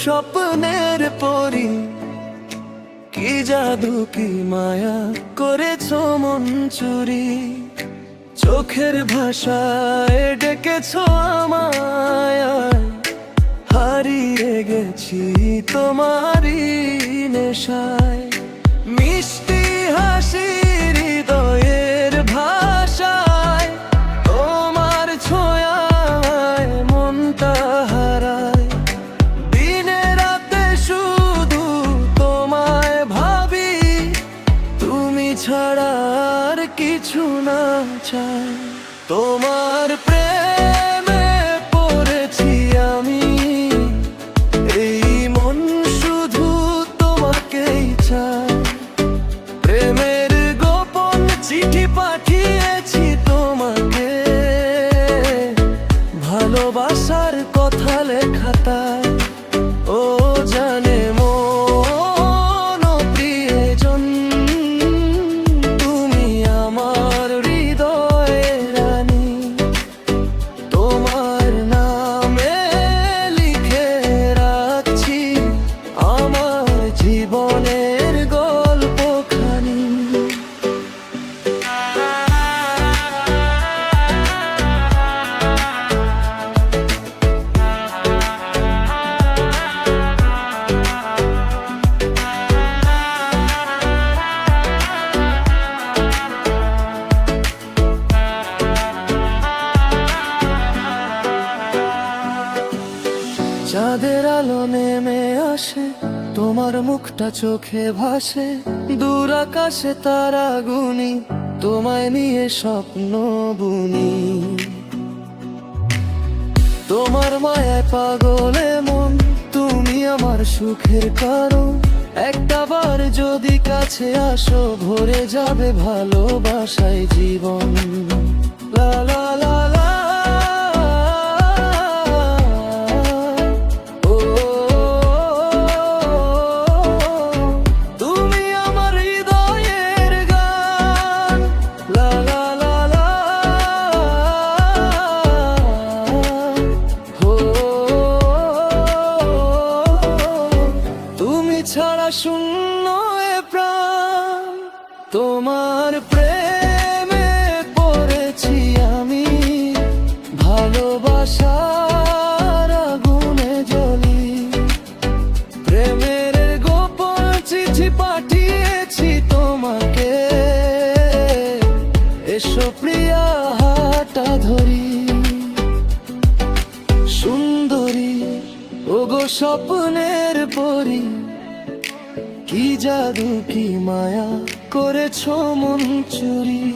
স্বপ্নের পরি, কি জাদু কি মায়া করেছো মন চুরি। চোখের ভাষায় ডেকেছো আমায়, হারিয়ে গেছি তোমারই নেশায়। মিষ্টি হাসি হৃদয়ের ভাষায়, তোমার ছোঁয়ায় মনটা হারায়। দিনে রাতে শুধু তোমায় ভাবি, তুমি ছাড়া আর কিছু না চাই। তোমার প্রেমে পড়েছি আমি, এই মন শুধু তোমাকেই চায়। প্রেমের গোপন চিঠি পাঠিয়েছি তোমাকে, ভালোবাসার কথা লেখাতায়। ও জানে মন ও প্রিয়জন, তুমি আমার হৃদয়ের রানী। তোমার নামে লিখে রাখছি আমার জীবনের গল্পখানি। চাঁদের আলো নেমে আসে, তোমার মুখটা চোখে ভাসে। দূর আকাশে তারা গুনি, তোমায় নিয়ে স্বপ্ন বুনি। তোমার মায়ায় পাগলে মন, তুমি আমার সুখের কারণ। একটা বার যদি কাছে আসো, ভরে যাবে ভালোবাসায় জীবন। লা লা লা লা। ছাড়া শূন্য এ প্রাণ, তোমার প্রেমে পড়েছি আমি। ভালোবাসার আগুনে জ্বলি, প্রেমের গোপন চিঠি পাঠিয়েছি তোমাকে। এসো প্রিয়া হাতটা ধরি, সুন্দরী ওগো স্বপ্নের পরি, কি জাদু কি মায়া করেছো মন চুরি।